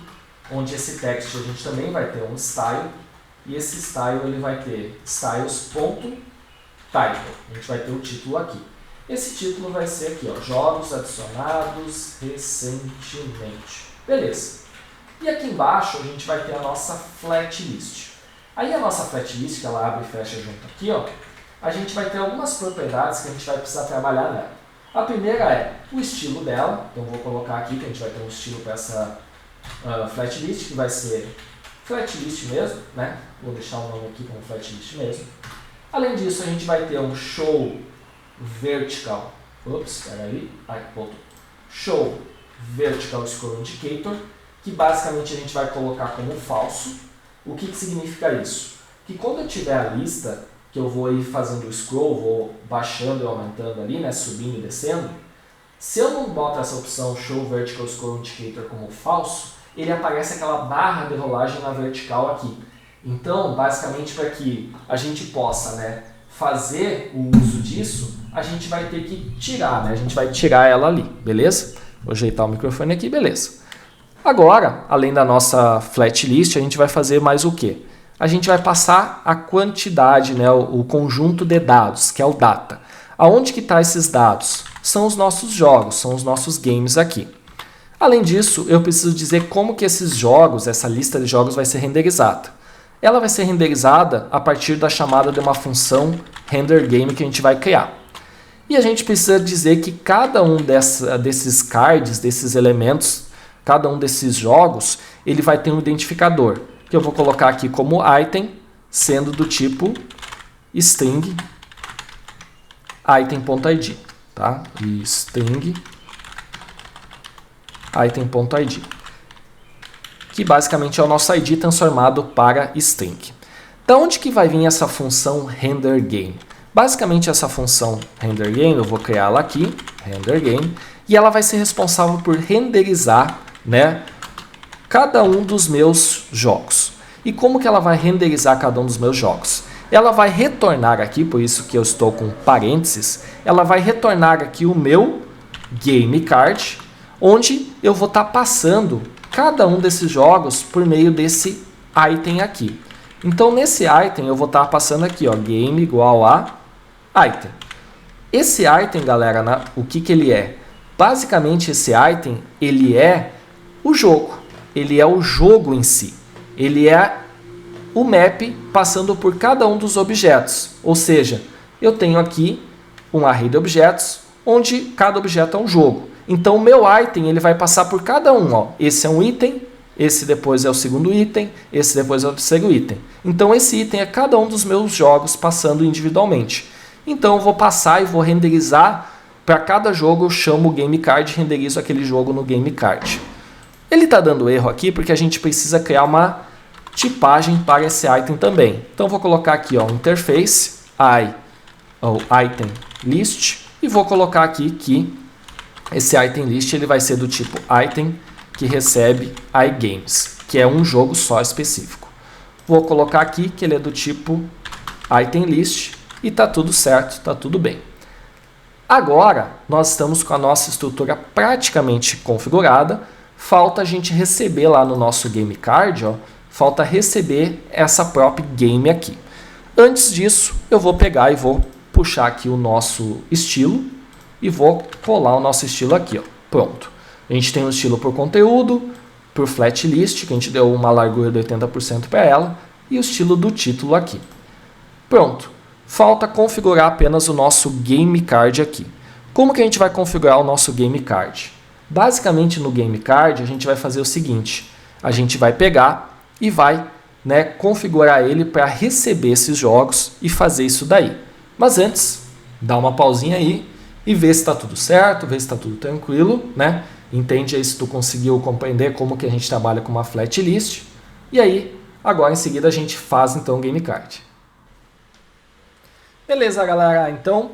onde esse text a gente também vai ter um style, e esse style ele vai ter styles.title, a gente vai ter o título aqui. Esse título vai ser aqui, ó, jogos adicionados recentemente. Beleza. E aqui embaixo a gente vai ter a nossa flat list. Aí a nossa flat list, que ela abre e fecha junto aqui, ó, a gente vai ter algumas propriedades que a gente vai precisar trabalhar nela. A primeira é o estilo dela, então vou colocar aqui que a gente vai ter um estilo para essa flat list, que vai ser flat list mesmo, né? Vou deixar o nome aqui como flat list mesmo. Além disso, a gente vai ter um show vertical, show vertical scroll indicator, que basicamente a gente vai colocar como falso. O que significa isso? Que quando eu tiver a lista, que eu vou ir fazendo o scroll, vou baixando e aumentando ali, né, subindo e descendo, se eu não boto essa opção show vertical scroll indicator como falso, ele aparece aquela barra de rolagem na vertical aqui. Então, basicamente, para que a gente possa, né, fazer o uso disso, a gente vai ter que tirar, né? A gente vai tirar ela ali, beleza? Vou ajeitar o microfone aqui, beleza. Agora, além da nossa flat list, a gente vai fazer mais o quê? A gente vai passar a quantidade, né, o conjunto de dados, que é o data. Aonde que estão esses dados? São os nossos jogos, são os nossos games aqui. Além disso, eu preciso dizer como que esses jogos, essa lista de jogos vai ser renderizada. Ela vai ser renderizada a partir da chamada de uma função renderGame que a gente vai criar. E a gente precisa dizer que cada um desses cards, desses elementos, cada um desses jogos, ele vai ter um identificador, que eu vou colocar aqui como item, sendo do tipo string item.id, tá? String item.id, que basicamente é o nosso ID transformado para string. Da onde que vai vir essa função renderGame? Basicamente essa função renderGame, eu vou criar ela aqui, renderGame, e ela vai ser responsável por renderizar, né, cada um dos meus jogos. E como que ela vai renderizar cada um dos meus jogos? Ela vai retornar aqui, por isso que eu estou com parênteses, ela vai retornar aqui o meu game card, onde eu vou estar passando cada um desses jogos por meio desse item aqui. Então nesse item eu vou estar passando aqui, ó, game igual a item. Esse item, galera, o que ele é? Basicamente esse item, ele é o jogo. Ele é o jogo em si. Ele é o map passando por cada um dos objetos. Ou seja, eu tenho aqui um array de objetos, onde cada objeto é um jogo. Então o meu item ele vai passar por cada um. Ó. Esse é um item, esse depois é o segundo item, esse depois é o terceiro item. Então esse item é cada um dos meus jogos passando individualmente. Então eu vou passar e vou renderizar. Para cada jogo eu chamo o game card e renderizo aquele jogo no game card. Ele está dando erro aqui porque a gente precisa criar uma tipagem para esse item também. Então eu vou colocar aqui, ó, interface item list e vou colocar aqui que esse item list ele vai ser do tipo item que recebe iGames, que é um jogo só específico. Vou colocar aqui que ele é do tipo item list e está tudo certo, está tudo bem. Agora nós estamos com a nossa estrutura praticamente configurada. Falta a gente receber lá no nosso game card, ó, falta receber essa prop game aqui. Antes disso, eu vou pegar e vou puxar aqui o nosso estilo e vou colar o nosso estilo aqui, ó. Pronto. A gente tem um estilo por conteúdo, por flat list, que a gente deu uma largura de 80% para ela, e o estilo do título aqui. Pronto. Falta configurar apenas o nosso game card aqui. Como que a gente vai configurar o nosso game card? Basicamente no game card a gente vai fazer o seguinte, a gente vai pegar e vai, né, configurar ele para receber esses jogos e fazer isso daí. Mas antes, dá uma pausinha aí e vê se está tudo certo, vê se está tudo tranquilo, né? Entende aí se tu conseguiu compreender como que a gente trabalha com uma flat list. E aí, agora em seguida a gente faz então o game card. Beleza, galera, então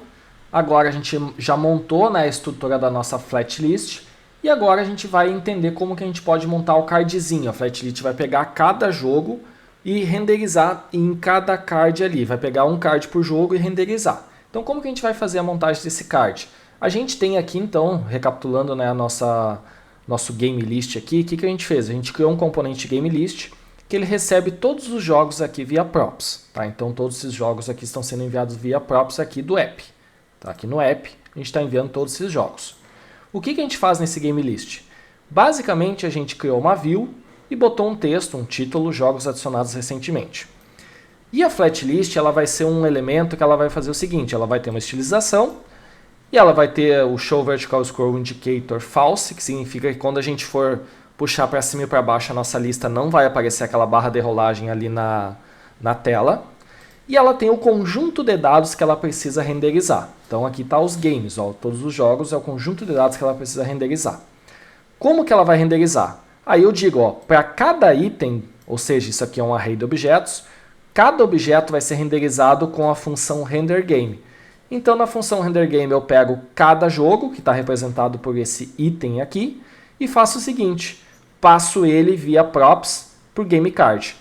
agora a gente já montou, né, a estrutura da nossa flat list e agora a gente vai entender como que a gente pode montar o cardzinho. A flat list vai pegar cada jogo e renderizar em cada card ali, vai pegar um card por jogo e renderizar. Então como que a gente vai fazer a montagem desse card? A gente tem aqui então, recapitulando, né, nosso game list aqui, o que a gente fez? A gente criou um componente game list que ele recebe todos os jogos aqui via props, tá? Então todos esses jogos aqui estão sendo enviados via props aqui do app. Tá? Aqui no app a gente está enviando todos esses jogos. O que a gente faz nesse game list? Basicamente a gente criou uma view e botou um texto, um título, jogos adicionados recentemente. E a flat list ela vai ser um elemento que ela vai fazer o seguinte, ela vai ter uma estilização e ela vai ter o Show Vertical Scroll Indicator False, que significa que quando a gente for puxar para cima e para baixo a nossa lista não vai aparecer aquela barra de rolagem ali na tela. E ela tem o conjunto de dados que ela precisa renderizar. Então aqui está os games, ó, todos os jogos é o conjunto de dados que ela precisa renderizar. Como que ela vai renderizar? Aí eu digo, para cada item, ou seja, isso aqui é um array de objetos, cada objeto vai ser renderizado com a função renderGame. Então na função renderGame eu pego cada jogo, que está representado por esse item aqui, e faço o seguinte, passo ele via props por GameCard,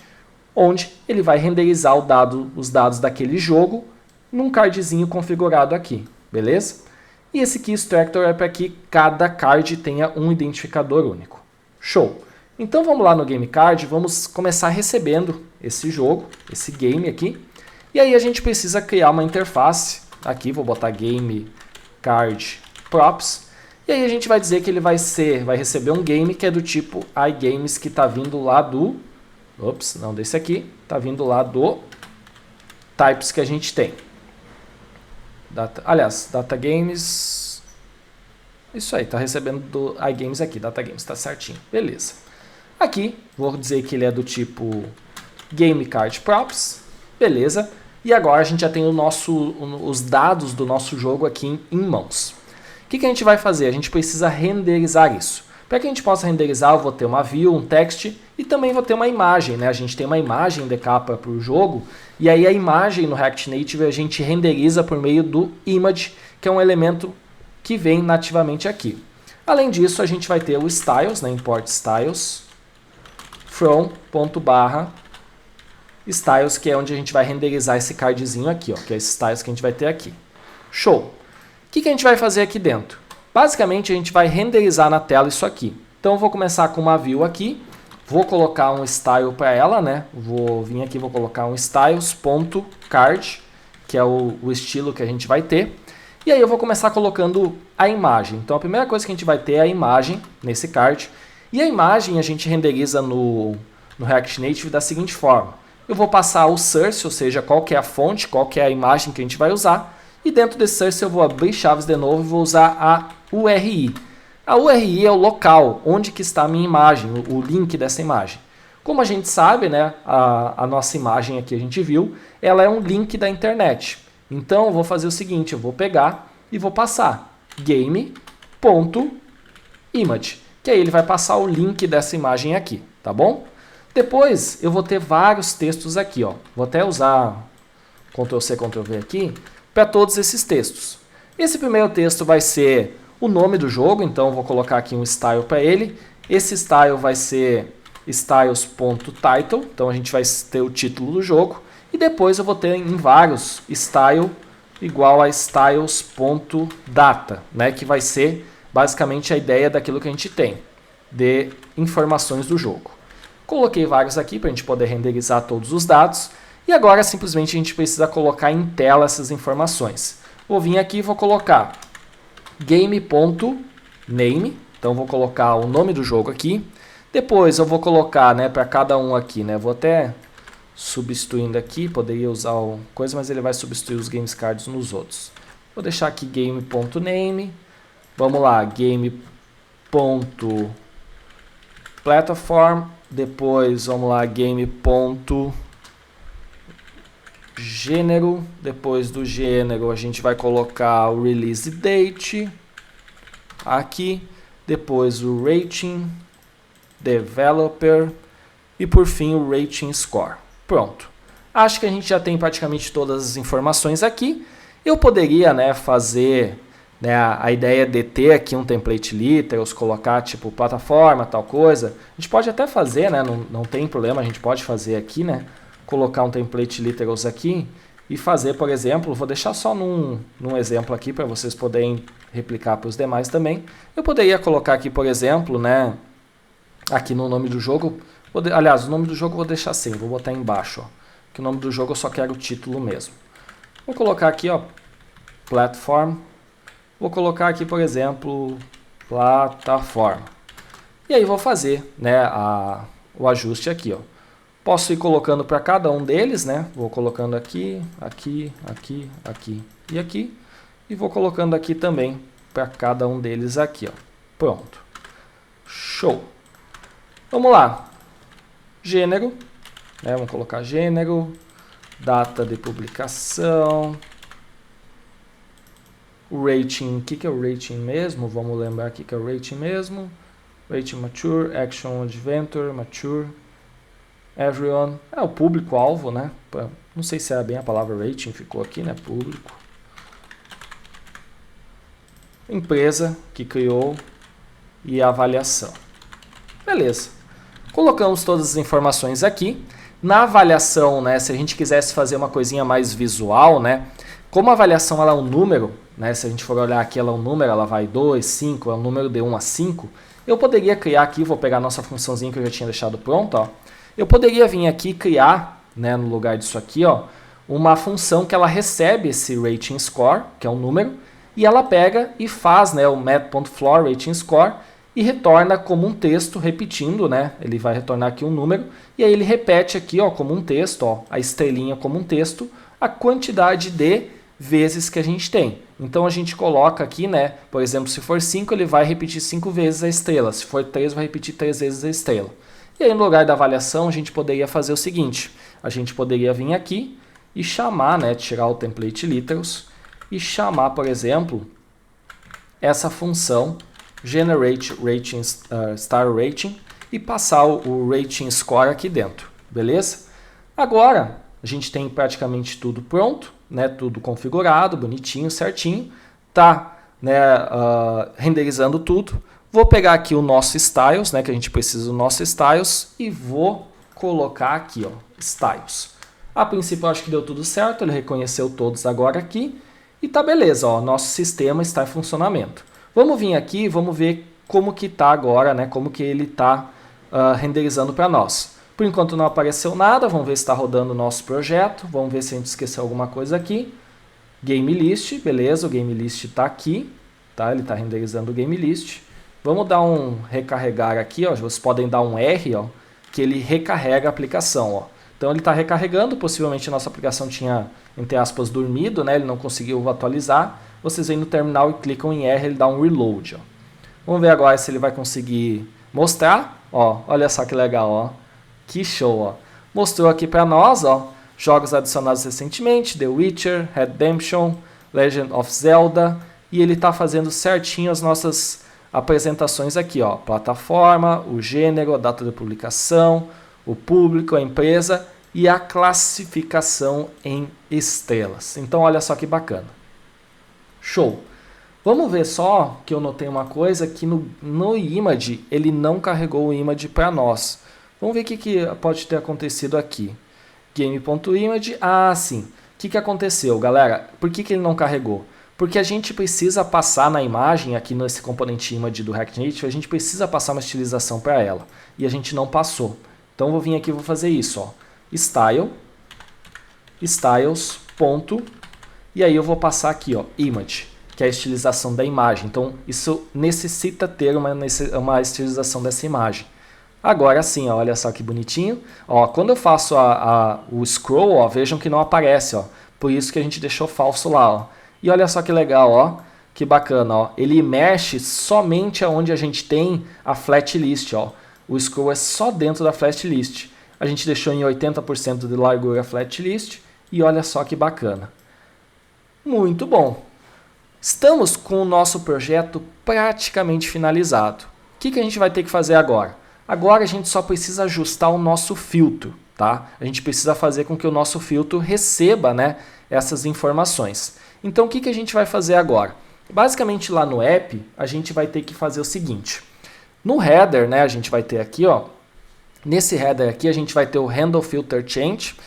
onde ele vai renderizar os dados daquele jogo num cardzinho configurado aqui, beleza? E esse Key Extractor é para que cada card tenha um identificador único. Show! Então vamos lá no GameCard, vamos começar recebendo esse jogo, esse game aqui, e aí a gente precisa criar uma interface, aqui vou botar GameCard Props, e aí a gente vai dizer que ele vai receber um game que é do tipo iGames, que está vindo lá do... Ops, não desse aqui. Está vindo lá do types que a gente tem. Data Games... Isso aí, está recebendo do iGames aqui, Data Games, está certinho. Beleza. Aqui, vou dizer que ele é do tipo GameCard Props. Beleza. E agora a gente já tem os dados do nosso jogo aqui em mãos. O que a gente vai fazer? A gente precisa renderizar isso. Para que a gente possa renderizar, eu vou ter uma view, um text e também vou ter uma imagem, né? A gente tem uma imagem de capa para o jogo e aí a imagem no React Native a gente renderiza por meio do image, que é um elemento que vem nativamente aqui. Além disso, a gente vai ter o styles, né? Import styles from styles, que é onde a gente vai renderizar esse cardzinho aqui, ó, que é esse styles que a gente vai ter aqui. Show! O que a gente vai fazer aqui dentro? Basicamente, a gente vai renderizar na tela isso aqui. Então, eu vou começar com uma view aqui. Vou colocar um style para ela, né? Vou vir aqui, vou colocar um styles.card, que é o estilo que a gente vai ter. E aí, eu vou começar colocando a imagem. Então, a primeira coisa que a gente vai ter é a imagem nesse card. E a imagem a gente renderiza no React Native da seguinte forma. Eu vou passar o source, ou seja, qual que é a fonte, qual que é a imagem que a gente vai usar. E dentro desse source eu vou abrir chaves de novo e vou usar a URI. A URI é o local onde que está a minha imagem, o link dessa imagem. Como a gente sabe, né, a nossa imagem aqui a gente viu, ela é um link da internet. Então eu vou fazer o seguinte, eu vou pegar e vou passar game.image, que aí ele vai passar o link dessa imagem aqui, tá bom? Depois eu vou ter vários textos aqui, ó. Vou até usar Ctrl+C, Ctrl+V aqui, para todos esses textos. Esse primeiro texto vai ser o nome do jogo, então eu vou colocar aqui um style para ele. Esse style vai ser styles.title, então a gente vai ter o título do jogo. E depois eu vou ter em vários style igual a styles.data, né, que vai ser basicamente a ideia daquilo que a gente tem, de informações do jogo. Coloquei vários aqui para a gente poder renderizar todos os dados. E E agora simplesmente a gente precisa colocar em tela essas informações. Vou vir aqui e vou colocar game.name, então vou colocar o nome do jogo aqui. Depois eu vou colocar, né, para cada um aqui, né, vou até substituindo aqui, poderia usar o coisa, mas ele vai substituir os games cards nos outros. Vou deixar aqui game.name, vamos lá, game.platform, depois vamos lá, game.gênero, depois do gênero a gente vai colocar o release date, aqui, depois o rating, developer e por fim o rating score. Pronto. Acho que a gente já tem praticamente todas as informações aqui. Eu poderia, né, fazer, né, a ideia de ter aqui um template literals, colocar tipo plataforma, tal coisa. A gente pode até fazer, né, não tem problema, a gente pode fazer aqui, né, colocar um template literals aqui e fazer, por exemplo, vou deixar só num exemplo aqui para vocês poderem replicar para os demais também. Eu poderia colocar aqui, por exemplo, né, aqui no nome do jogo, aliás, o nome do jogo eu vou deixar assim, vou botar embaixo, ó, que o nome do jogo eu só quero o título mesmo. Vou colocar aqui, ó, platform, vou colocar aqui, por exemplo, plataforma. E aí vou fazer, né, o ajuste aqui, ó. Posso ir colocando para cada um deles, né, vou colocando aqui, aqui, aqui, aqui e aqui, e vou colocando aqui também para cada um deles aqui, ó. Pronto. Show. Vamos lá. Gênero, né? Vamos colocar gênero, data de publicação, o rating, o que é o rating mesmo? Vamos lembrar aqui que é o rating mesmo. Rating mature, action adventure, mature, everyone, é o público-alvo, né? Não sei se é bem a palavra rating, ficou aqui, né? Público. Empresa que criou e a avaliação. Beleza. Colocamos todas as informações aqui. Na avaliação, né, se a gente quisesse fazer uma coisinha mais visual, né, como a avaliação ela é um número, né, se a gente for olhar aqui ela é um número, ela vai 2, 5, é um número de 1 a 5, eu poderia criar aqui, vou pegar a nossa funçãozinha que eu já tinha deixado pronta, ó, eu poderia vir aqui e criar, né, no lugar disso aqui, ó, uma função que ela recebe esse rating score, que é um número, e ela pega e faz, né, o math.floor rating score, e retorna como um texto, repetindo, né? Ele vai retornar aqui um número, e aí ele repete aqui, ó, como um texto, ó, a estrelinha como um texto, a quantidade de vezes que a gente tem. Então a gente coloca aqui, né? Por exemplo, se for 5, ele vai repetir 5 vezes a estrela. Se for 3, vai repetir 3 vezes a estrela. E aí no lugar da avaliação, a gente poderia fazer o seguinte. A gente poderia vir aqui e chamar, né? Tirar o template literals e chamar, por exemplo, essa função generate rating, star rating e passar o rating score aqui dentro, beleza? Agora a gente tem praticamente tudo pronto, né? Tudo configurado, bonitinho, certinho, tá, né, renderizando tudo. Vou pegar aqui o nosso styles, né, que a gente precisa do nosso styles e vou colocar aqui, ó, styles. A princípio eu acho que deu tudo certo, ele reconheceu todos agora aqui e tá beleza, ó, nosso sistema está em funcionamento. Vamos vir aqui e vamos ver como que está agora, né? Como que ele está renderizando para nós. Por enquanto não apareceu nada, vamos ver se está rodando o nosso projeto. Vamos ver se a gente esqueceu alguma coisa aqui. Game list, beleza, o game list está aqui. Tá? Ele está renderizando o game list. Vamos dar um recarregar aqui, ó. Vocês podem dar um R, ó, que ele recarrega a aplicação. Ó. Então ele está recarregando, possivelmente a nossa aplicação tinha, entre aspas, dormido, né? Ele não conseguiu atualizar. Vocês vêm no terminal e clicam em R, ele dá um reload. Ó. Vamos ver agora se ele vai conseguir mostrar. Ó, olha só que legal, ó. Que show, ó. Mostrou aqui para nós, ó, jogos adicionados recentemente, The Witcher, Redemption, Legend of Zelda, e ele está fazendo certinho as nossas apresentações aqui, ó. Plataforma, o gênero, a data de publicação, o público, a empresa e a classificação em estrelas. Então olha só que bacana. Show! Vamos ver só que eu notei uma coisa, que no image ele não carregou o image para nós. Vamos ver o que pode ter acontecido aqui. Game.image, sim. O que aconteceu, galera? Por que ele não carregou? Porque a gente precisa passar na imagem, aqui nesse componente image do React Native, a gente precisa passar uma estilização para ela. E a gente não passou. Então eu vou vir aqui e vou fazer isso, ó. Style, styles, ponto, e aí eu vou passar aqui, ó, image, que é a estilização da imagem. Então, isso necessita ter uma estilização dessa imagem. Agora sim, ó, olha só que bonitinho. Ó, quando eu faço o scroll, ó, vejam que não aparece, ó. Por isso que a gente deixou falso lá, ó. E olha só que legal, ó. Que bacana, ó. Ele mexe somente aonde a gente tem a flat list, ó. O scroll é só dentro da flat list. A gente deixou em 80% de largura flat list e olha só que bacana. Muito bom. Estamos com o nosso projeto praticamente finalizado. O que a gente vai ter que fazer agora? Agora a gente só precisa ajustar o nosso filtro, tá? A gente precisa fazer com que o nosso filtro receba, né, essas informações. Então o que a gente vai fazer agora? Basicamente lá no app a gente vai ter que fazer o seguinte. No header, né, a gente vai ter aqui, ó, nesse header aqui a gente vai ter o handle filter change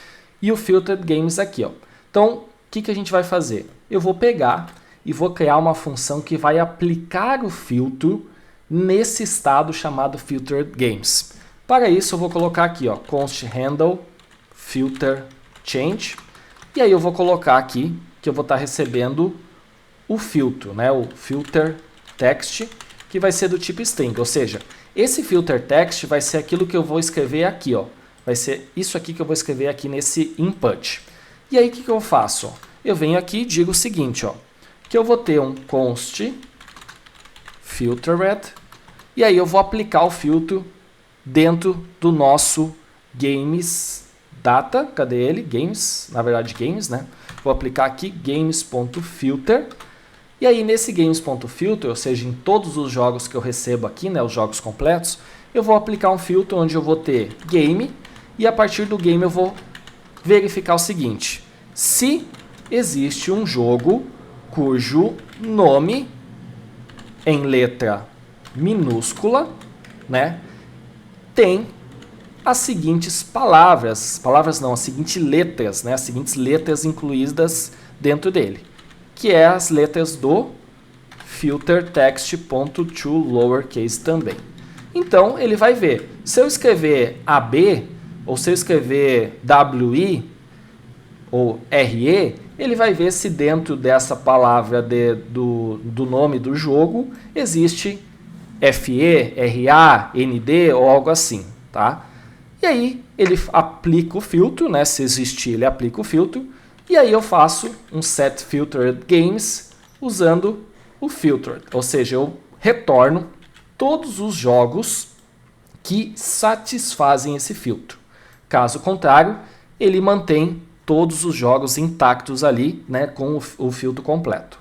e o filtered games aqui, ó. Então o que a gente vai fazer? Eu vou pegar e vou criar uma função que vai aplicar o filtro nesse estado chamado filtered games. Para isso eu vou colocar aqui, ó, const handle filter change, e aí eu vou colocar aqui que eu vou estar recebendo o filtro, né, o filter text, que vai ser do tipo string, ou seja, esse filter text vai ser aquilo que eu vou escrever aqui, ó, vai ser isso aqui que eu vou escrever aqui nesse input. E aí o que eu faço? Eu venho aqui e digo o seguinte, ó, que eu vou ter um const filtered, e aí eu vou aplicar o filtro dentro do nosso games data, cadê ele? Games, na verdade games, né? Vou aplicar aqui games.filter, e aí nesse games.filter, ou seja, em todos os jogos que eu recebo aqui, né, os jogos completos, eu vou aplicar um filtro onde eu vou ter game, e a partir do game eu vou verificar o seguinte, se existe um jogo cujo nome em letra minúscula, né, tem as seguintes palavras não, as seguintes letras, né, as seguintes letras incluídas dentro dele, que é as letras do filter text.toLowerCase também. Então ele vai ver, se eu escrever AB, ou se eu escrever WI ou RE, ele vai ver se dentro dessa palavra do nome do jogo existe FE, RA, ND ou algo assim, tá? E aí ele aplica o filtro, né? Se existir, ele aplica o filtro. E aí eu faço um set filtered games usando o filter, ou seja, eu retorno todos os jogos que satisfazem esse filtro. Caso contrário, ele mantém todos os jogos intactos ali, né, com o filtro completo.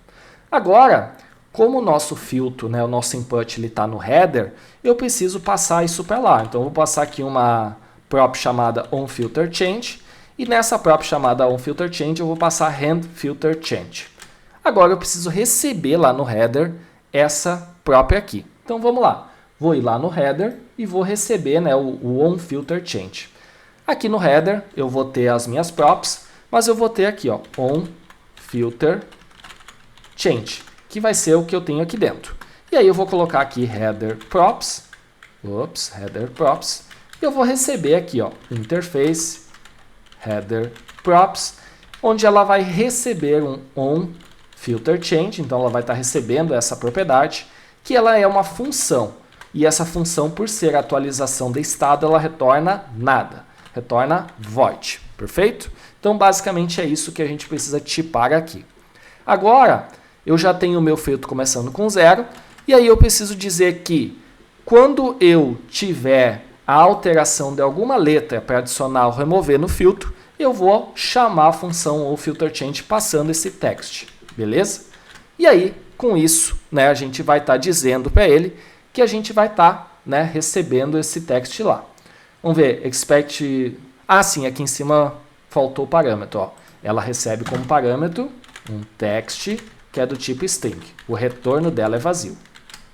Agora, como o nosso filtro, né, o nosso input está no header, eu preciso passar isso para lá. Então, eu vou passar aqui uma prop chamada onFilterChange, e nessa prop chamada onFilterChange eu vou passar handFilterChange. Agora eu preciso receber lá no header essa prop aqui. Então, vamos lá. Vou ir lá no header e vou receber, né, o onFilterChange. Aqui no header eu vou ter as minhas props, mas eu vou ter aqui, ó, onFilterChange, que vai ser o que eu tenho aqui dentro. E aí eu vou colocar aqui header props, e eu vou receber aqui, ó, interface header props, onde ela vai receber um onFilterChange, então ela vai estar recebendo essa propriedade, que ela é uma função. E essa função, por ser atualização de estado, ela retorna nada. Retorna void, perfeito? Então, basicamente é isso que a gente precisa tipar aqui. Agora, eu já tenho o meu filtro começando com 0, e aí eu preciso dizer que quando eu tiver a alteração de alguma letra para adicionar ou remover no filtro, eu vou chamar a função onFilterChange passando esse text, beleza? E aí, com isso, né, a gente vai estar dizendo para ele que a gente vai estar, né, recebendo esse text lá. Vamos ver, expect... Ah, sim, aqui em cima faltou o parâmetro. Ó. Ela recebe como parâmetro um text que é do tipo string. O retorno dela é vazio.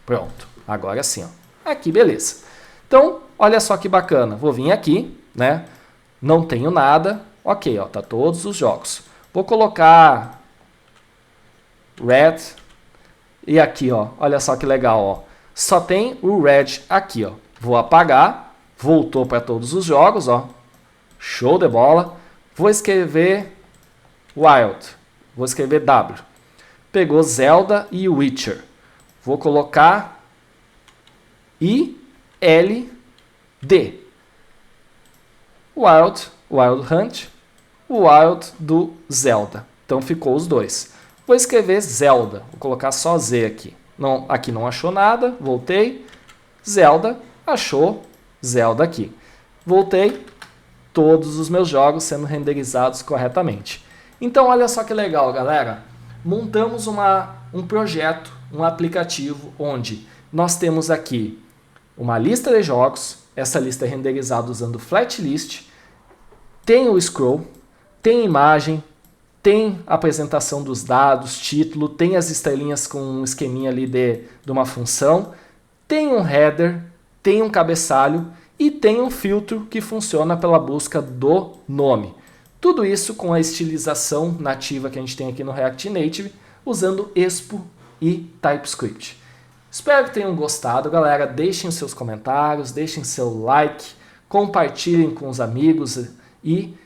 Pronto, agora sim. Ó. Aqui, beleza. Então, olha só que bacana. Vou vir aqui, né? Não tenho nada. Ok, ó, tá todos os jogos. Vou colocar red. E aqui, ó, olha só que legal. Ó. Só tem o red aqui. Ó. Vou apagar. Voltou para todos os jogos, ó. Show de bola. Vou escrever Wild. Vou escrever W. Pegou Zelda e Witcher. Vou colocar ILD. Wild, Wild Hunt, Wild do Zelda. Então ficou os dois. Vou escrever Zelda. Vou colocar só Z aqui. Não, aqui não achou nada. Voltei. Zelda. Achou Zelda aqui. Voltei. Todos os meus jogos sendo renderizados corretamente. Então, olha só que legal, galera. Montamos um projeto, um aplicativo, onde nós temos aqui uma lista de jogos. Essa lista é renderizada usando Flatlist. Tem o scroll, tem imagem, tem a apresentação dos dados, título, tem as estrelinhas com um esqueminha ali de uma função, tem um header, tem um cabeçalho e tem um filtro que funciona pela busca do nome. Tudo isso com a estilização nativa que a gente tem aqui no React Native, usando Expo e TypeScript. Espero que tenham gostado, galera. Deixem os seus comentários, deixem seu like, compartilhem com os amigos e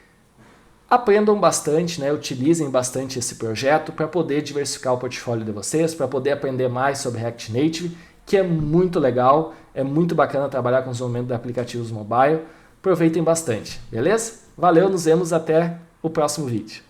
aprendam bastante, né? Utilizem bastante esse projeto para poder diversificar o portfólio de vocês, para poder aprender mais sobre React Native, que é muito legal, é muito bacana trabalhar com o desenvolvimento de aplicativos mobile. Aproveitem bastante, beleza? Valeu, nos vemos até o próximo vídeo.